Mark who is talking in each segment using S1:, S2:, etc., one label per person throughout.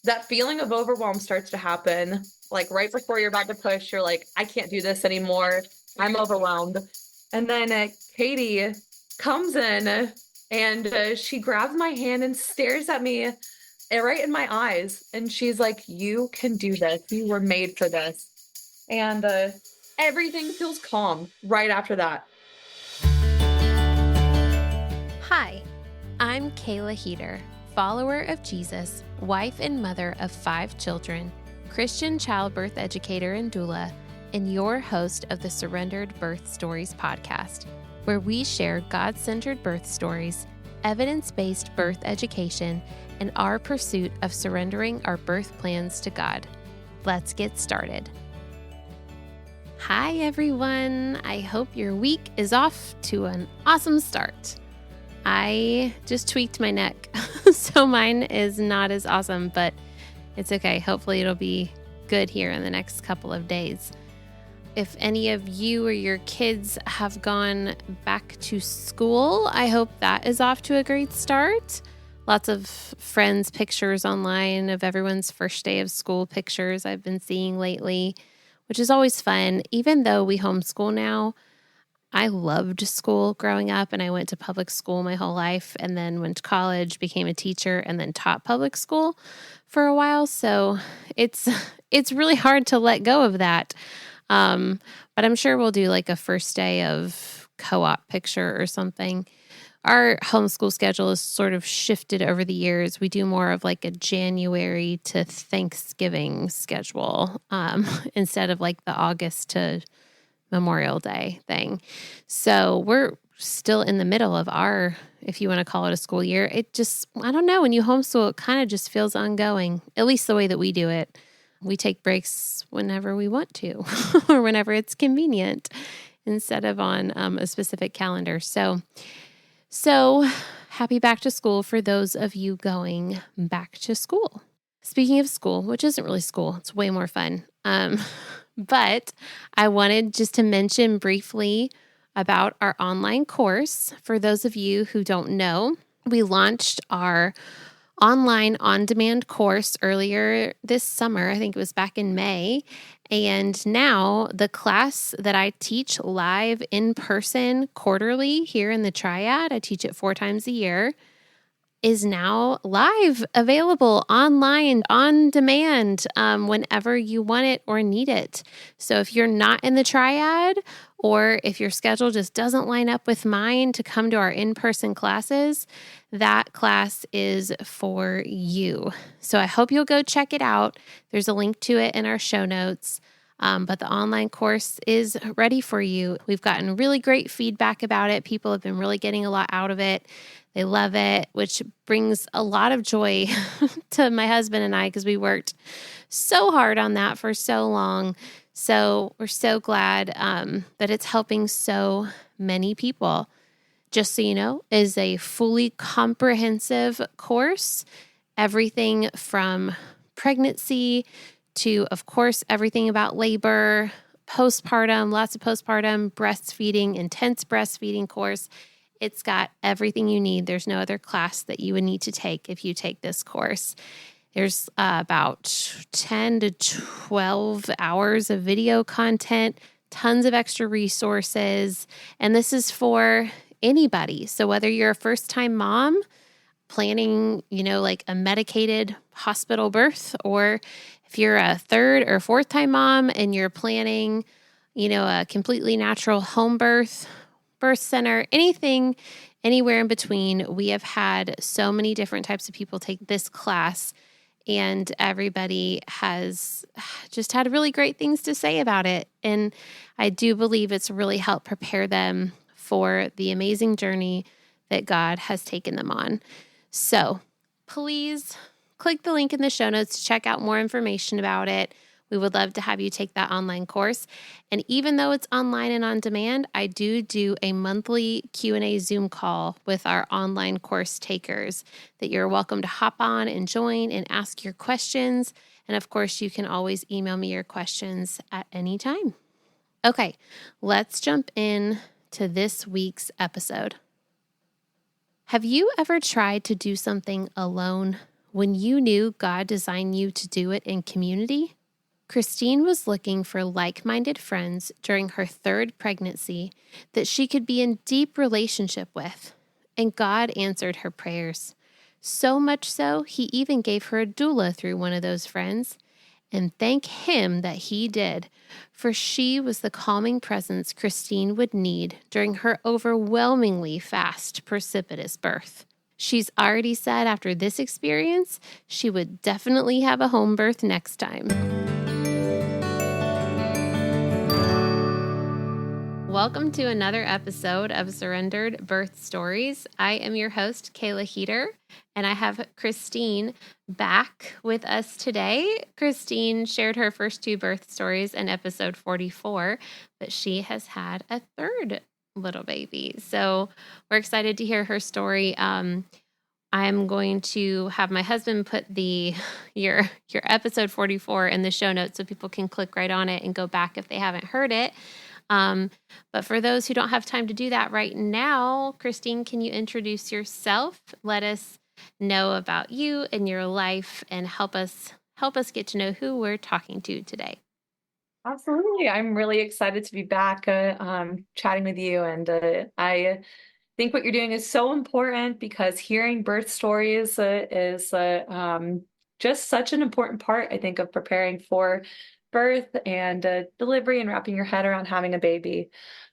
S1: that feeling of overwhelm starts to happen. Like right before you're about to push, you're like, I can't do this anymore. I'm overwhelmed. And then Katie comes in and she grabs my hand and stares at me right in my eyes. And she's like, you can do this. You were made for this. And everything feels calm right after that.
S2: Hi, I'm Kayla Heater, follower of Jesus, wife and mother of 5 children, Christian childbirth educator and doula, and your host of the Surrendered Birth Stories podcast, where we share God-centered birth stories, evidence-based birth education, and our pursuit of surrendering our birth plans to God. Let's get started. Hi, everyone. I hope your week is off to an awesome start. I just tweaked my neck, so mine is not as awesome, but it's okay. Hopefully it'll be good here in the next couple of days. If any of you or your kids have gone back to school, I hope that is off to a great start. Lots of friends' pictures online of everyone's first day of school pictures I've been seeing lately, which is always fun. Even though we homeschool now, I loved school growing up, and I went to public school my whole life and then went to college, became a teacher, and then taught public school for a while. So it's really hard to let go of that. But I'm sure we'll do like a first day of co-op picture or something. Our homeschool schedule is sort of shifted over the years. We do more of like a January to Thanksgiving schedule instead of like the August to Memorial Day thing. So we're still in the middle of our, if you want to call it a school year. It just, I don't know, when you homeschool, it kind of just feels ongoing, at least the way that we do it. We take breaks whenever we want to or whenever it's convenient instead of on a specific calendar. So happy back to school for those of you going back to school. Speaking of school, which isn't really school, it's way more fun. But I wanted just to mention briefly about our online course. For those of you who don't know, we launched our online on-demand course earlier this summer. I think it was back in May. And now the class that I teach live in person quarterly here in the Triad, I teach it 4 times a year, is now live, available online, on demand, whenever you want it or need it. So if you're not in the Triad, or if your schedule just doesn't line up with mine to come to our in-person classes, that class is for you. So I hope you'll go check it out. There's a link to it in our show notes. But the online course is ready for you. We've gotten really great feedback about it. People have been really getting a lot out of it. They love it, which brings a lot of joy to my husband and I because we worked so hard on that for so long. So we're so glad that it's helping so many people. Just so you know, is a fully comprehensive course, everything from pregnancy to, of course, everything about labor, postpartum, lots of postpartum, breastfeeding, intense breastfeeding course. It's got everything you need. There's no other class that you would need to take if you take this course. There's about 10 to 12 hours of video content, tons of extra resources, and this is for anybody. So whether you're a first-time mom planning, like a medicated hospital birth, or if you're a 3rd or 4th-time mom and you're planning, a completely natural home birth center, anything, anywhere in between. We have had so many different types of people take this class, and everybody has just had really great things to say about it. And I do believe it's really helped prepare them for the amazing journey that God has taken them on. So please click the link in the show notes to check out more information about it. We would love to have you take that online course. And even though it's online and on demand, I do a monthly Q&A Zoom call with our online course takers that you're welcome to hop on and join and ask your questions. And of course, you can always email me your questions at any time. Okay, let's jump in to this week's episode. Have you ever tried to do something alone when you knew God designed you to do it in community? Christine was looking for like-minded friends during her third pregnancy that she could be in deep relationship with, and God answered her prayers. So much so, he even gave her a doula through one of those friends, and thank him that he did, for she was the calming presence Christine would need during her overwhelmingly fast, precipitous birth. She's already said after this experience, she would definitely have a home birth next time. Welcome to another episode of Surrendered Birth Stories. I am your host, Kayla Heater, and I have Christine back with us today. Christine shared her first two birth stories in episode 44, but she has had a third little baby. So we're excited to hear her story. I'm going to have my husband put your episode 44 in the show notes so people can click right on it and go back if they haven't heard it. But for those who don't have time to do that right now, Christine, can you introduce yourself? Let us know about you and your life and help us get to know who we're talking to today.
S1: Absolutely. I'm really excited to be back chatting with you. And I think what you're doing is so important because hearing birth stories is just such an important part, I think, of preparing for birth and delivery and wrapping your head around having a baby.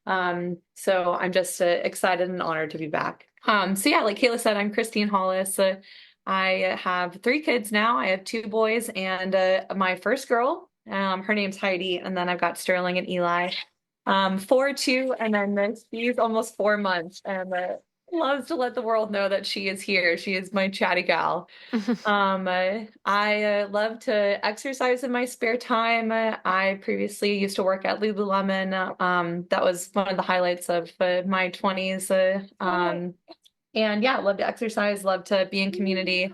S1: So I'm just excited and honored to be back. So yeah, like Kayla said, I'm Christine Hollis. I have three kids now. I have two boys and my first girl. Her name's Heidi, and then I've got Sterling and Eli. 4, 2, and then she's almost 4 months, and loves to let the world know that she is here. She is my chatty gal. I love to exercise in my spare time. I previously used to work at Lululemon. That was one of the highlights of my 20s. And yeah, love to exercise, love to be in community,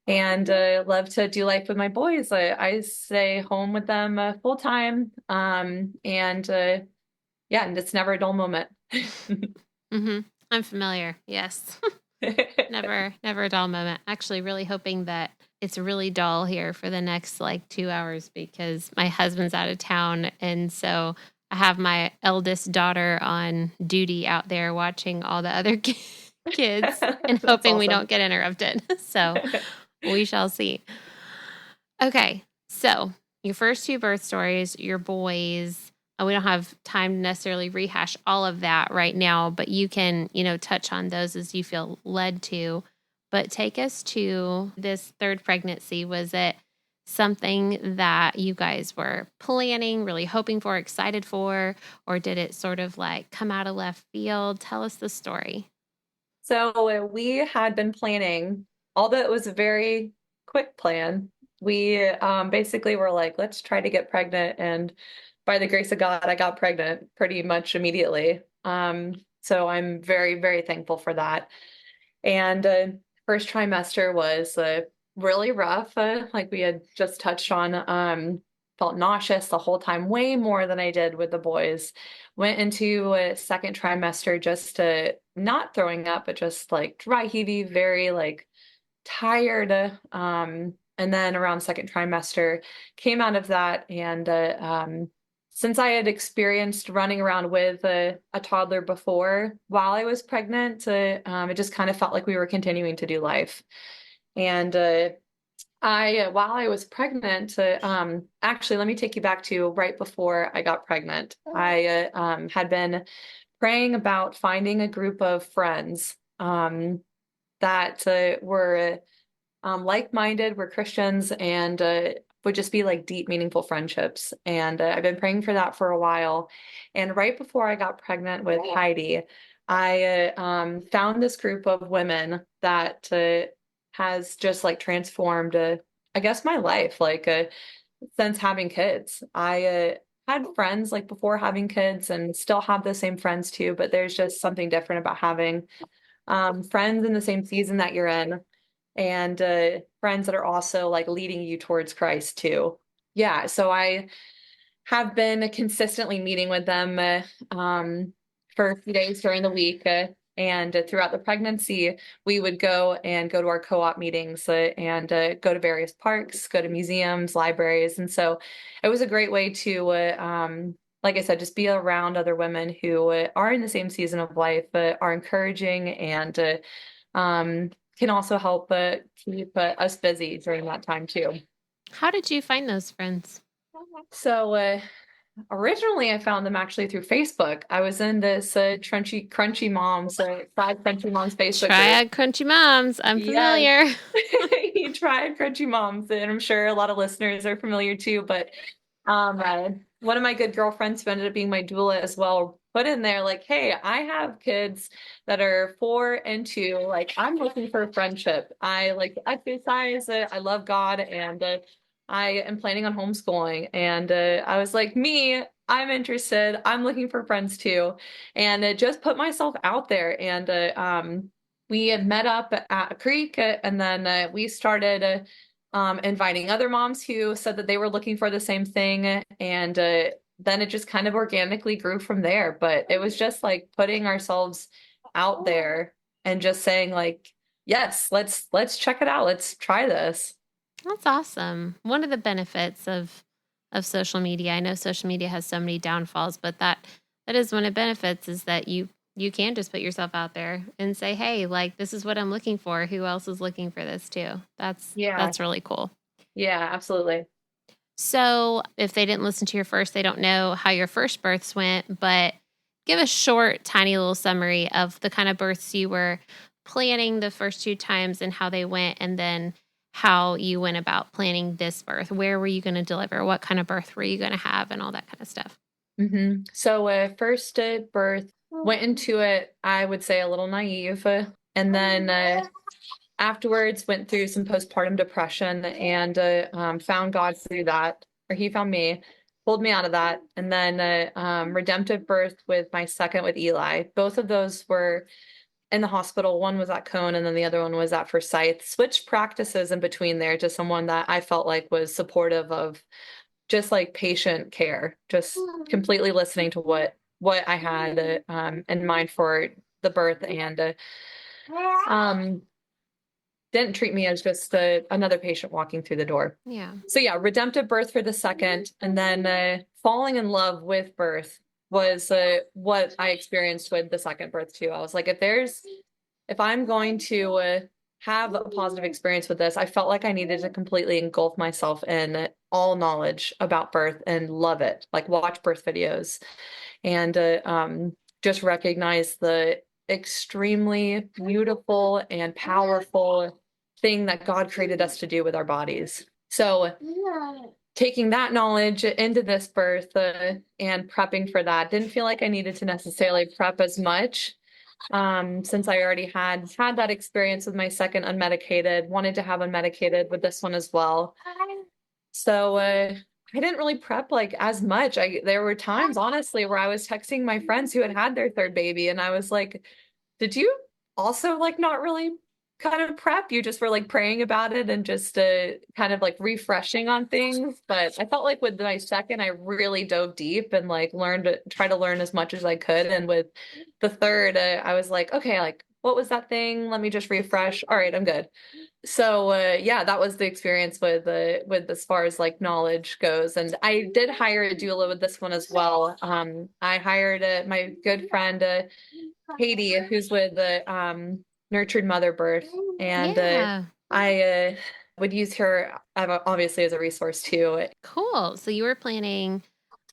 S1: and love to do life with my boys. I stay home with them full time. And yeah, and it's never a dull moment.
S2: Mm-hmm. I'm familiar. Yes. Never a dull moment. Actually, really hoping that it's really dull here for the next 2 hours because my husband's out of town. And so I have my eldest daughter on duty out there watching all the other kids and hoping we don't get interrupted. So we shall see. Okay. So your first two birth stories, your boys, we don't have time to necessarily rehash all of that right now, but you can, touch on those as you feel led to. But take us to this third pregnancy. Was it something that you guys were planning, really hoping for, excited for, or did it sort of come out of left field? Tell us the story.
S1: So we had been planning, although it was a very quick plan. We basically were like, let's try to get pregnant. And by the grace of God, I got pregnant pretty much immediately. So I'm very, very thankful for that. And first trimester was really rough, like we had just touched on. Felt nauseous the whole time, way more than I did with the boys. Went into a second trimester just not throwing up, but just dry heavy, very tired. And then around second trimester, came out of that, and since I had experienced running around with a toddler before while I was pregnant, it just kind of felt like we were continuing to do life. And while I was pregnant, actually, let me take you back to right before I got pregnant. I had been praying about finding a group of friends that were like-minded, were Christians, and would just be deep, meaningful friendships. And I've been praying for that for a while. And right before I got pregnant with Heidi, I found this group of women that has just transformed, I guess, my life, since having kids. I had friends before having kids and still have the same friends too, but there's just something different about having friends in the same season that you're in, and friends that are also leading you towards Christ too. Yeah, so I have been consistently meeting with them for a few days during the week, And throughout the pregnancy, we would go to our co-op meetings and go to various parks, go to museums, libraries. And so it was a great way to, like I said, just be around other women who are in the same season of life, are encouraging and can also help keep us busy during that time too.
S2: How did you find those friends?
S1: So originally I found them actually through Facebook. I was in this Crunchy Moms, Five Crunchy Moms Facebook group.
S2: Triad Crunchy Moms. I'm
S1: Yes.
S2: familiar.
S1: You tried Crunchy Moms, and I'm sure a lot of listeners are familiar too. But one of my good girlfriends who ended up being my doula as well put in there like, hey, I have kids that are 4 and 2. Like, I'm looking for a friendship. I like to exercise. I love God, and I am planning on homeschooling. And I was like, me, I'm interested. I'm looking for friends too, and just put myself out there. And we had met up at a creek, and then we started. Inviting other moms who said that they were looking for the same thing. And then it just kind of organically grew from there. But it was just like putting ourselves out there and just saying like, yes, let's check it out. Let's try this.
S2: That's awesome. One of the benefits of social media. I know social media has so many downfalls, but that is one of the benefits is that you can just put yourself out there and say, "Hey, like this is what I'm looking for. Who else is looking for this too?"
S1: Yeah.
S2: That's really cool.
S1: Yeah, absolutely.
S2: So, if they didn't listen to your first, they don't know how your first births went, but give a short, tiny little summary of the kind of births you were planning the first 2 times and how they went, and then how you went about planning this birth. Where were you going to deliver? What kind of birth were you going to have, and all that kind of stuff.
S1: So first birth, went into it, I would say a little naive, and then afterwards went through some postpartum depression and found God through that, or he found me, pulled me out of that. And then redemptive birth with my second with Eli. Both of those were in the hospital. One was at Cone and then the other one was at Forsyth. Switched practices in between there to someone that I felt like was supportive of just like patient care, just completely listening to what I had in mind for the birth, and um didn't treat me as just another patient walking through the door.
S2: Yeah.
S1: So yeah, redemptive birth for the second, and then falling in love with birth was what I experienced with the second birth too. I was like, if I'm going to have a positive experience with this, I felt like I needed to completely engulf myself in all knowledge about birth and love it, like watch birth videos and just recognize the extremely beautiful and powerful thing that God created us to do with our bodies. So taking that knowledge into this birth and prepping for that, didn't feel like I needed to necessarily prep as much since I already had that experience with my second unmedicated, wanted to have unmedicated with this one as well. So I didn't really prep like as much. There were times honestly where I was texting my friends who had had their third baby and I was like, did you also like not really kind of prep? You just were like praying about it and just kind of like refreshing on things. But I felt like with my second, I really dove deep and like try to learn as much as I could. And with the third, I was like, okay, like what was that thing? Let me just refresh. All right, I'm good. So yeah, that was the experience with as far as like knowledge goes. And I did hire a doula with this one as well. I hired my good friend Katie, who's with the Nurtured Mother Birth, and
S2: Yeah.
S1: I would use her obviously as a resource too.
S2: Cool. So you were planning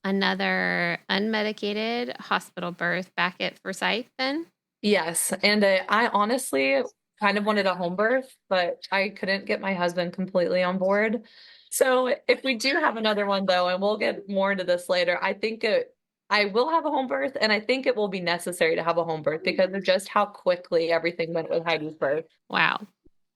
S2: another unmedicated hospital birth back at Forsyth then?
S1: Yes, and I honestly kind of wanted a home birth, but I couldn't get my husband completely on board. So if we do have another one though, and we'll get more into this later, I will have a home birth, and I think it will be necessary to have a home birth because of just how quickly everything went with Heidi's birth.
S2: Wow.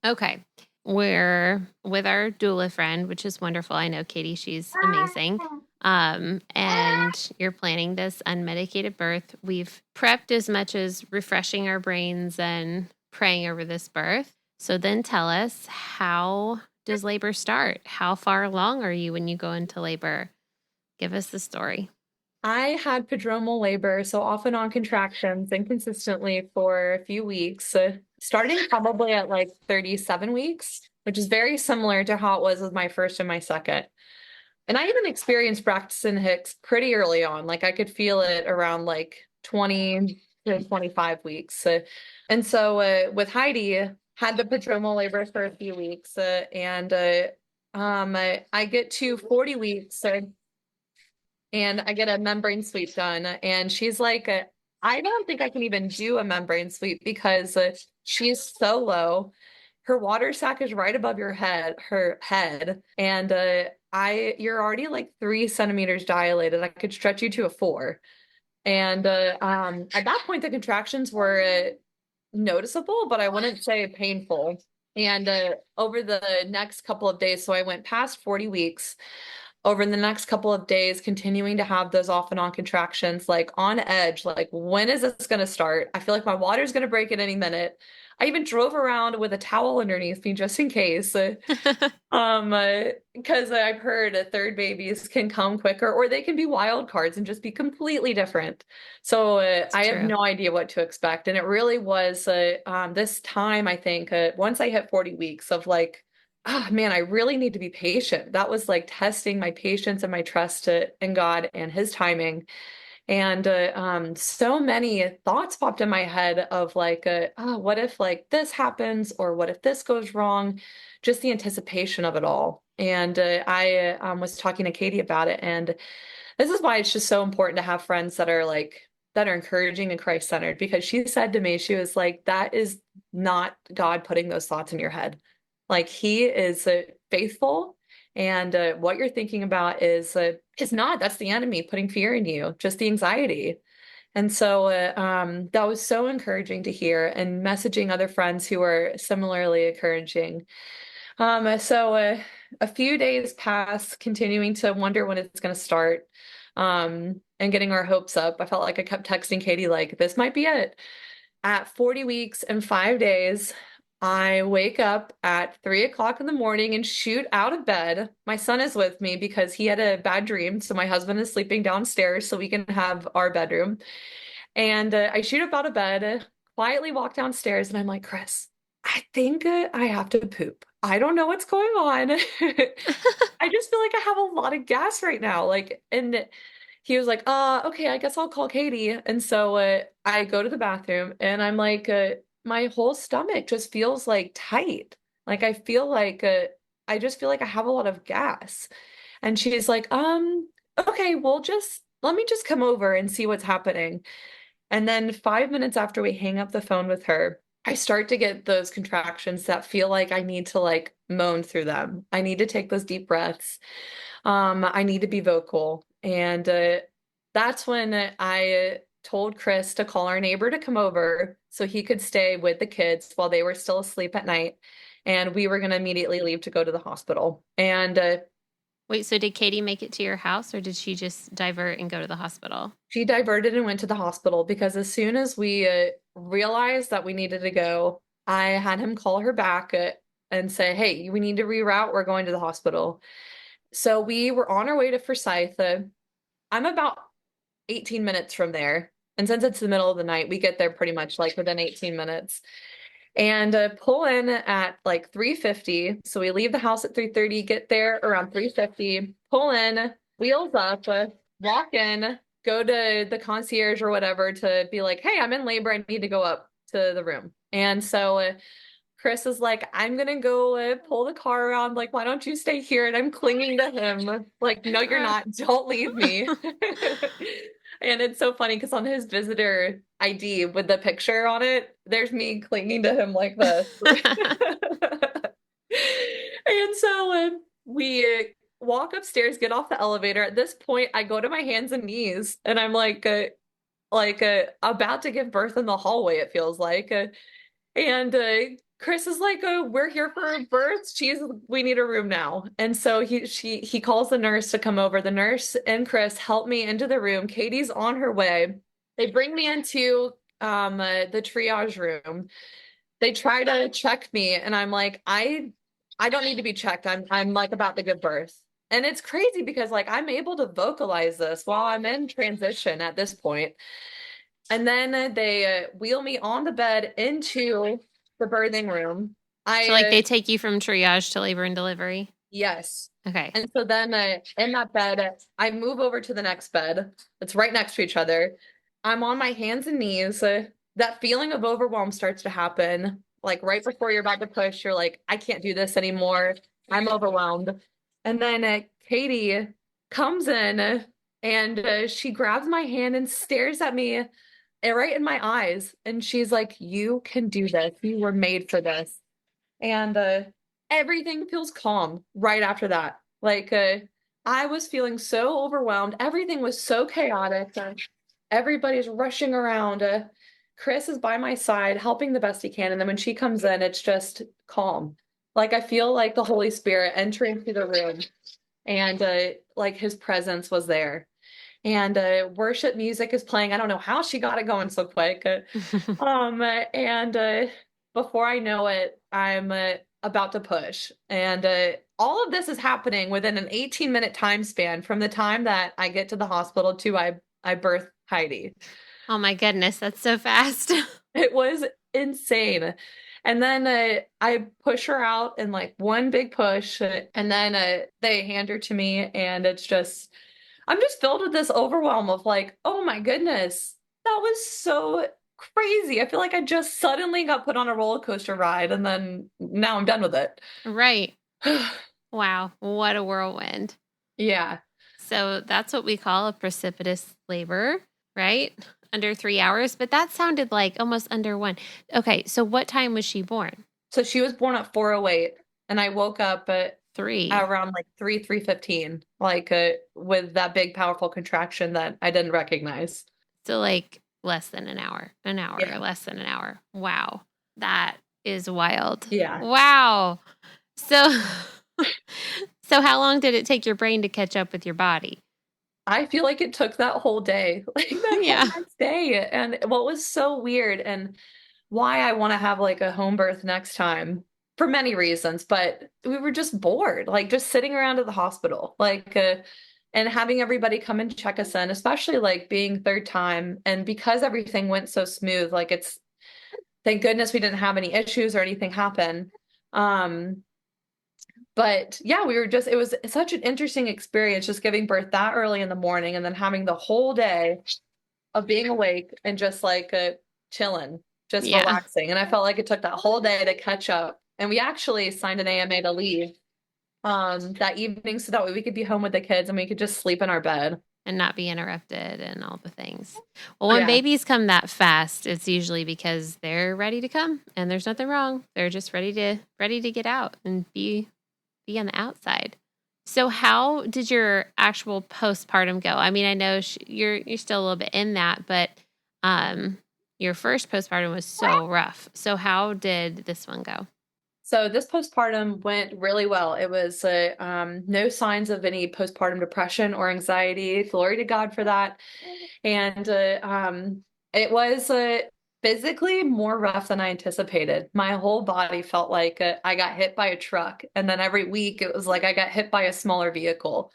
S2: Okay. We're with our doula friend, which is wonderful. I know Katie, she's amazing. And you're planning this unmedicated birth. We've prepped as much as refreshing our brains and praying over this birth. So then tell us, how does labor start? How far along are you when you go into labor? Give us the story.
S1: I had prodromal labor, so off and on contractions inconsistently for a few weeks, starting probably at like 37 weeks, which is very similar to how it was with my first and my second. And I even experienced Braxton Hicks pretty early on. Like I could feel it around like 20 to 25 weeks. And so with Heidi, had the prodromal labor for a few weeks, and I get to 40 weeks, and I get a membrane sweep done. And she's like, I don't think I can even do a membrane sweep because she's so low. Her water sac is right above her head, and you're already like 3 centimeters dilated. I could stretch you to a 4. And at that point, the contractions were noticeable, but I wouldn't say painful. And over the next couple of days, so I went past 40 weeks over the next couple of days, continuing to have those off and on contractions, like on edge, like when is this going to start? I feel like my water's going to break at any minute. I even drove around with a towel underneath me just in case. Because I've heard third babies can come quicker or they can be wild cards and just be completely different. So
S2: It's
S1: I have
S2: true.
S1: no idea what to expect. And it really was this time, I think, once I hit 40 weeks of like, oh man, I really need to be patient. That was like testing my patience and my trust in God and his timing. And so many thoughts popped in my head of like, oh, what if like this happens or what if this goes wrong? Just the anticipation of it all. And I was talking to Katie about it. And this is why it's just so important to have friends that are encouraging and Christ-centered, because she said to me, she was like, that is not God putting those thoughts in your head. Like he is faithful, and what you're thinking about is not, that's the enemy putting fear in you, just the anxiety. And so that was so encouraging to hear, and messaging other friends who are similarly encouraging. So a few days pass, continuing to wonder when it's going to start, and getting our hopes up. I felt like I kept texting Katie, like, this might be it. At 40 weeks and 5 days, I wake up at 3 o'clock in the morning and shoot out of bed. My son is with me because he had a bad dream. So my husband is sleeping downstairs so we can have our bedroom. And I shoot up out of bed, quietly walk downstairs, and I'm like, Chris, I think I have to poop. I don't know what's going on. I just feel like I have a lot of gas right now. Like, and he was like, okay, I guess I'll call Katie. And so I go to the bathroom and I'm like, my whole stomach just feels like tight. Like I feel like I just feel like I have a lot of gas. And she's like, okay, well, just let me just come over and see what's happening. And then 5 minutes after we hang up the phone with her, I start to get those contractions that feel like I need to like moan through them. I need to take those deep breaths. I need to be vocal. And that's when I told Chris to call our neighbor to come over so he could stay with the kids while they were still asleep at night. And we were going to immediately leave to go to the hospital. And
S2: Wait, so did Katie make it to your house or did she just divert and go to the hospital?
S1: she diverted and went to the hospital because as soon as we realized that we needed to go, I had him call her back and say, hey, we need to reroute. We're going to the hospital. So we were on our way to Forsyth. I'm about 18 minutes from there. And since it's the middle of the night, we get there pretty much like within 18 minutes. And pull in at like 3:50. So we leave the house at 3:30, get there around 3:50, pull in, wheels up, walk in, go to the concierge or whatever to be like, hey, I'm in labor. I need to go up to the room. And so Chris is like, I'm gonna go pull the car around. Like, why don't you stay here? And I'm clinging to him. Like, no, you're not. Don't leave me. And it's so funny because on his visitor ID with the picture on it, there's me clinging to him like this. And so we walk upstairs, get off the elevator. At this point, I go to my hands and knees, and I'm like about to give birth in the hallway. It feels like. And Chris is like, oh, we're here for a birth. We need a room now. And so he calls the nurse to come over. The nurse and Chris help me into the room. Katie's on her way. They bring me into the triage room. They try to check me, and I'm like, I don't need to be checked. I'm like about to give birth. And it's crazy because like I'm able to vocalize this while I'm in transition at this point. And then they wheel me on the bed into the birthing room.
S2: So like
S1: I
S2: they take you from triage to labor and delivery.
S1: Yes.
S2: Okay.
S1: And so then in that bed, I move over to the next bed. It's right next to each other. I'm on my hands and knees. That feeling of overwhelm starts to happen. Like right before you're about to push, you're like, I can't do this anymore. I'm overwhelmed. And then Katie comes in and she grabs my hand and stares at me right in my eyes. And she's like, you can do this. You were made for this. And everything feels calm right after that. Like I was feeling so overwhelmed. Everything was so chaotic. Everybody's rushing around. Chris is by my side, helping the best he can. And then when she comes in, it's just calm. Like I feel like the Holy Spirit entering through the room, and like his presence was there. And worship music is playing. I don't know how she got it going so quick. And before I know it, I'm about to push. And all of this is happening within an 18-minute time span from the time that I get to the hospital to I birth Heidi.
S2: Oh my goodness, that's so fast.
S1: It was insane. And then I push her out in like one big push, and then they hand her to me, and it's just, I'm just filled with this overwhelm of like, oh my goodness, that was so crazy. I feel like I just suddenly got put on a roller coaster ride, and then now I'm done with it.
S2: Right. Wow, what a whirlwind.
S1: Yeah.
S2: So that's what we call a precipitous labor, right? Under 3 hours, but that sounded like almost under one. Okay, so what time was she born?
S1: So she was born at 4:08, and I woke up at
S2: 3.
S1: around like 3:15, like with that big powerful contraction that I didn't recognize.
S2: So like less than an hour or
S1: Yeah.
S2: less than an hour. Wow. That is wild.
S1: Yeah.
S2: Wow. So so how long did it take your brain to catch up with your body?
S1: I feel like it took that whole day, like that whole
S2: Yeah.
S1: next day. And what was so weird and why I want to have like a home birth next time for many reasons, but we were just bored, like just sitting around at the hospital, like, and having everybody come and check us in, especially like being third time. And because everything went so smooth, like it's, thank goodness we didn't have any issues or anything happen. Um, but yeah, we were just, it was such an interesting experience just giving birth that early in the morning and then having the whole day of being awake and just like chilling, just
S2: Yeah.
S1: relaxing. And I felt like it took that whole day to catch up. And we actually signed an AMA to leave that evening so that way we could be home with the kids and we could just sleep in our bed.
S2: And not be interrupted and all the things. Well, when
S1: Yeah.
S2: babies come that fast, it's usually because they're ready to come and there's nothing wrong. They're just ready to get out and be on the outside. So how did your actual postpartum go? I mean, I know you're still a little bit in that, but your first postpartum was so rough. So how did this one go?
S1: So this postpartum went really well. It was no signs of any postpartum depression or anxiety. Glory to God for that. And it was physically more rough than I anticipated. My whole body felt like I got hit by a truck. And then every week it was like I got hit by a smaller vehicle.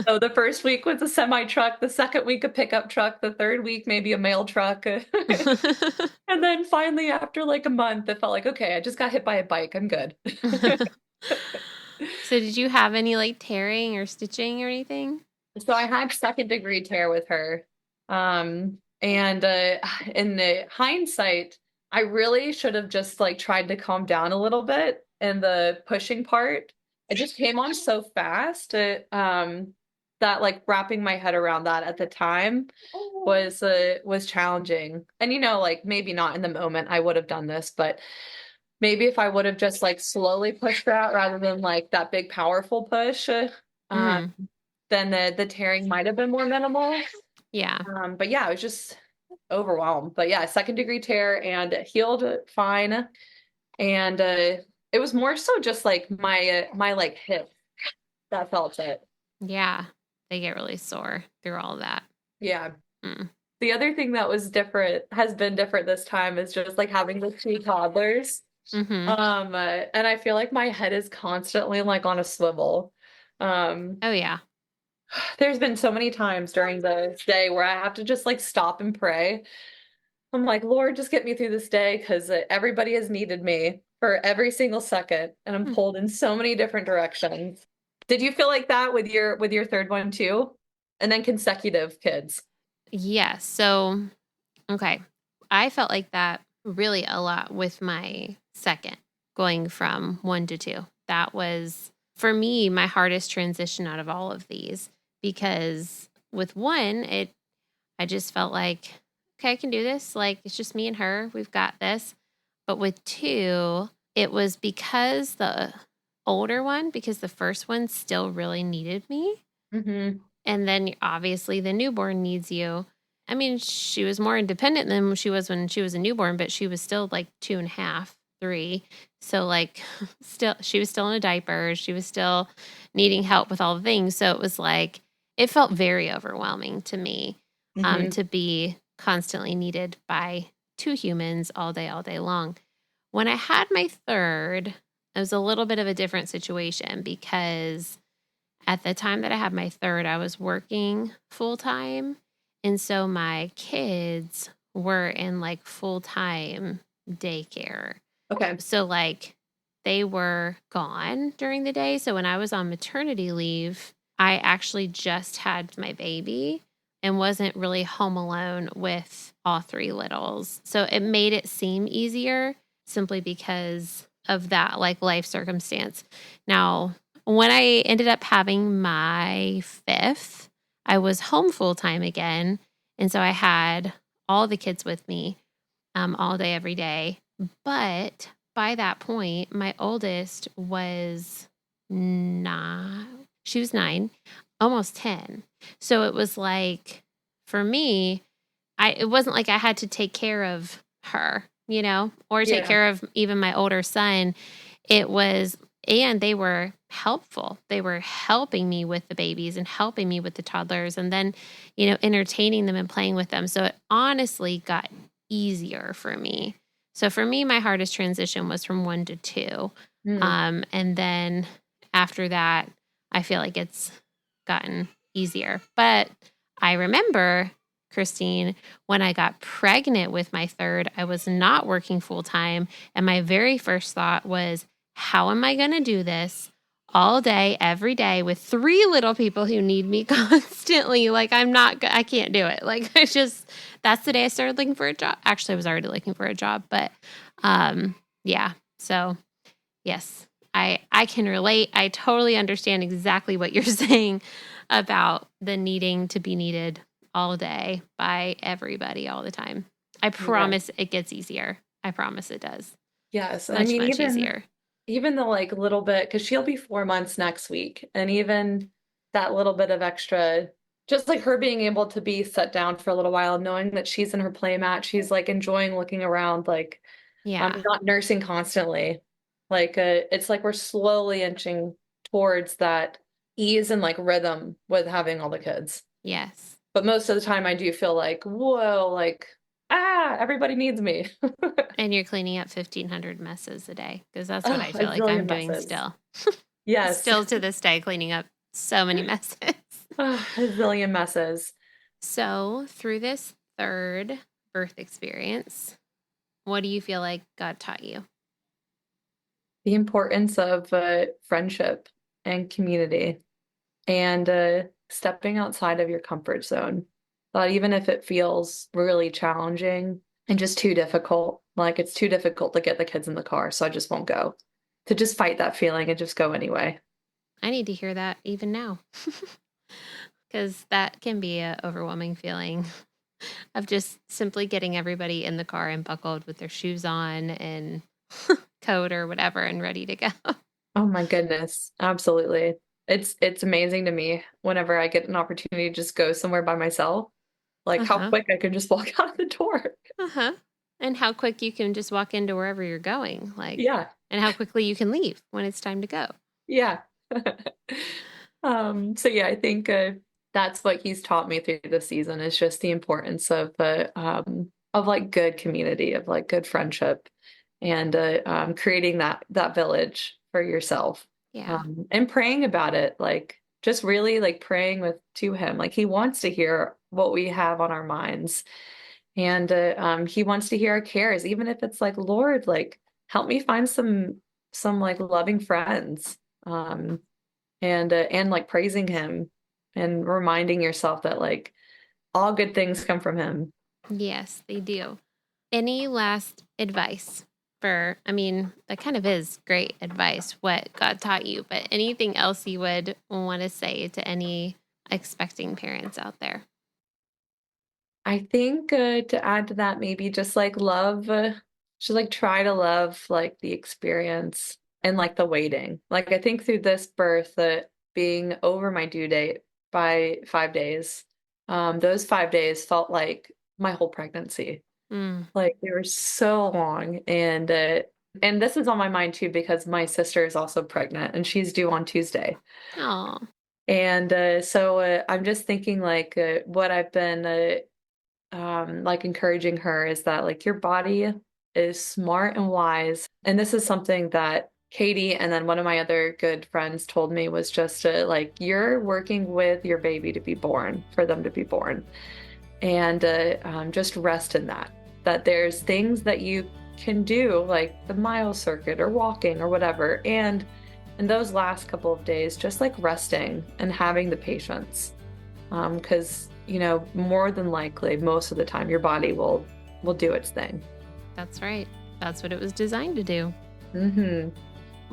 S1: So the first week was a semi truck, the second week a pickup truck, the third week maybe a mail truck. And then finally, after like a month, it felt like, okay, I just got hit by a bike. I'm good.
S2: So did you have any like tearing or stitching or anything?
S1: So I had second-degree tear with her. And in the hindsight, I really should have just like tried to calm down a little bit in the pushing part. It just came on so fast. That like wrapping my head around that at the time was challenging. And like maybe not in the moment I would have done this, but maybe if I would have just like slowly pushed that rather than like that big powerful push,
S2: Mm,
S1: then the tearing might have been more minimal.
S2: yeah.
S1: But yeah, I was just overwhelmed. But yeah, second-degree tear and it healed fine. And it was more so just like my like hip that felt it.
S2: Yeah. They get really sore through all that.
S1: Yeah.
S2: Mm.
S1: The other thing that was different, has been different this time, is just like having the two toddlers.
S2: Mm-hmm.
S1: And I feel like my head is constantly like on a swivel. Um,
S2: Oh, yeah.
S1: there's been so many times during the day where I have to just like stop and pray. I'm like, Lord, just get me through this day because everybody has needed me for every single second, and I'm
S2: Hmm.
S1: pulled in so many different directions. Did you feel like that with your third one too? And then consecutive kids.
S2: Yeah. So, okay. I felt like that really a lot with my second, going from one to two. That was, for me, my hardest transition out of all of these because with one, I just felt like, okay, I can do this. Like, it's just me and her. We've got this. But with two, it was because the older one, because the first one still really needed me.
S1: Hmm.
S2: And then obviously the newborn needs you. I mean, she was more independent than she was when she was a newborn, but she was still like 2.5, 3. So like still she was still in a diaper. She was still needing help with all the things. So it was like it felt very overwhelming to me
S1: Hmm.
S2: to be constantly needed by two humans all day long. When I had my third, it was a little bit of a different situation because at the time that I had my third, I was working full time. And so my kids were in like full time daycare.
S1: Okay.
S2: So, like, they were gone during the day. So, when I was on maternity leave, I actually just had my baby and wasn't really home alone with all three littles. So, it made it seem easier simply because of that, like, life circumstance. Now, when I ended up having my fifth, I was home full time again. And so I had all the kids with me all day, every day. But by that point, my oldest was she was 9, almost 10. So it was like, for me, it wasn't like I had to take care of her, or take
S1: Yeah.
S2: care of even my older son. It was, and they were helpful. They were helping me with the babies and helping me with the toddlers and then, entertaining them and playing with them. So it honestly got easier for me. So for me, my hardest transition was from one to two.
S1: Mm.
S2: And then after that, I feel like it's gotten easier. But I remember, Christine, when I got pregnant with my third, I was not working full time. And my very first thought was, how am I going to do this all day, every day with three little people who need me constantly? Like, I can't do it. Like, that's the day I started looking for a job. Actually, I was already looking for a job, but yeah. So, yes, I can relate. I totally understand exactly what you're saying about the needing to be needed all day by everybody all the time. I
S1: Yeah.
S2: promise it gets easier. I promise it does.
S1: Yes. I
S2: Much,
S1: mean,
S2: much easier.
S1: even the like little bit, because she'll be 4 months next week, and even that little bit of extra, just like her being able to be set down for a little while, knowing that she's in her play mat, she's like enjoying looking around, like
S2: Yeah.
S1: not nursing constantly. Like it's like we're slowly inching towards that ease and like rhythm with having all the kids.
S2: Yes.
S1: But most of the time, I do feel like, whoa, like everybody needs me.
S2: And you're cleaning up 1,500 messes a day because that's what
S1: Oh,
S2: I
S1: a
S2: feel like I'm
S1: zillion
S2: doing
S1: messes.
S2: still.
S1: Yes.
S2: Still to this day, cleaning up so many messes.
S1: Oh, a zillion messes.
S2: So, through this third birth experience, what do you feel like God taught you?
S1: The importance of friendship and community and stepping outside of your comfort zone. But even if it feels really challenging and just too difficult, like it's too difficult to get the kids in the car, so I just won't go. To just fight that feeling and just go anyway.
S2: I need to hear that even now because that can be a overwhelming feeling of just simply getting everybody in the car and buckled with their shoes on and coat or whatever and ready to go.
S1: Oh my goodness. Absolutely. It's amazing to me whenever I get an opportunity to just go somewhere by myself, like how
S2: Uh-huh.
S1: quick I can just walk out of the door.
S2: Uh-huh. And how quick you can just walk into wherever you're going, like,
S1: Yeah.
S2: and how quickly you can leave when it's time to go.
S1: Yeah. So yeah, I think that's what he's taught me through the season is just the importance of like good community, of like good friendship and creating that village for yourself.
S2: Yeah.
S1: And praying about it, like just really like praying with to him. Like he wants to hear what we have on our minds. And he wants to hear our cares, even if it's like, Lord, like help me find some like loving friends. And like praising him and reminding yourself that like all good things come from him.
S2: Yes, they do. Any last advice for, I mean, that kind of is great advice, what God taught you, but anything else you would want to say to any expecting parents out there?
S1: I think to add to that, maybe just like love, just like try to love like the experience and like the waiting. Like I think through this birth, being over my due date by 5 days, those 5 days felt like my whole pregnancy.
S2: Mm.
S1: Like they were so long, and this is on my mind too because my sister is also pregnant and she's due on Tuesday.
S2: Oh,
S1: And so I'm just thinking like what I've been like encouraging her is that like your body is smart and wise. And this is something that Katie and then one of my other good friends told me was just like you're working with your baby to be born, for them to be born. And just rest in that. That there's things that you can do, like the mile circuit or walking or whatever. And in those last couple of days, just like resting and having the patience. Because, more than likely, most of the time, your body will do its thing.
S2: that's right. That's what it was designed to do.
S1: Mm-hmm.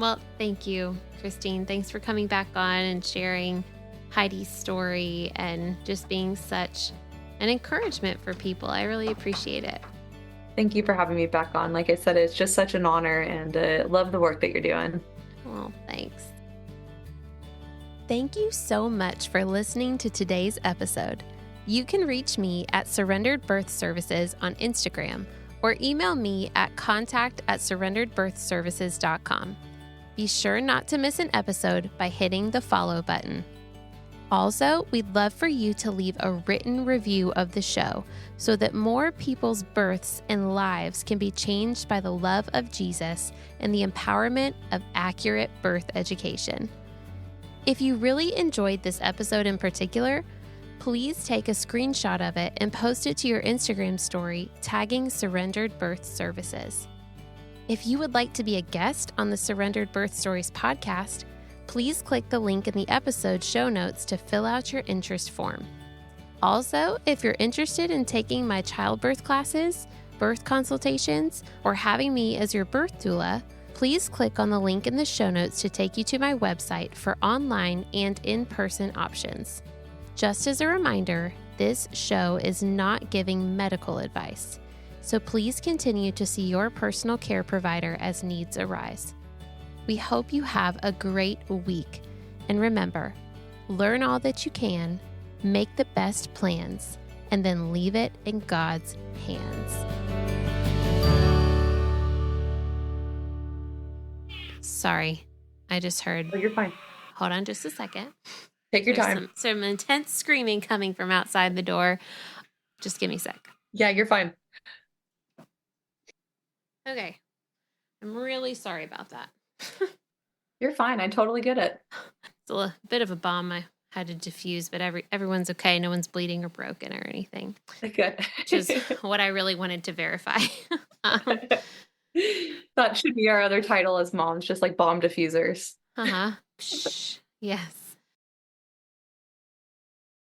S2: Well, thank you, Christine. Thanks for coming back on and sharing Heidi's story and just being such an encouragement for people. I really appreciate it.
S1: Thank you for having me back on. Like I said, it's just such an honor and love the work that you're doing.
S2: Well, thanks. Thank you so much for listening to today's episode. You can reach me at Surrendered Birth Services on Instagram or email me at contact@surrenderedbirthservices.com. Be sure not to miss an episode by hitting the follow button. Also, we'd love for you to leave a written review of the show so that more people's births and lives can be changed by the love of Jesus and the empowerment of accurate birth education. If you really enjoyed this episode in particular, please take a screenshot of it and post it to your Instagram story, tagging Surrendered Birth Services. If you would like to be a guest on the Surrendered Birth Stories podcast, please click the link in the episode show notes to fill out your interest form. Also, if you're interested in taking my childbirth classes, birth consultations, or having me as your birth doula, please click on the link in the show notes to take you to my website for online and in-person options. Just as a reminder, this show is not giving medical advice, so please continue to see your personal care provider as needs arise. We hope you have a great week, and remember, learn all that you can, make the best plans, and then leave it in God's hands. Sorry, I just heard.
S1: Oh, you're fine.
S2: Hold on just a second.
S1: Take your
S2: There's
S1: time.
S2: some intense screaming coming from outside the door. Just give me a sec.
S1: Yeah, you're fine.
S2: Okay. I'm really sorry about that.
S1: You're fine. I totally get it.
S2: It's a bit of a bomb I had to diffuse, but everyone's okay. No one's bleeding or broken or anything.
S1: Good.
S2: Which is what I really wanted to verify.
S1: That should be our other title as moms, just like bomb diffusers.
S2: Uh-huh. Psh, yes.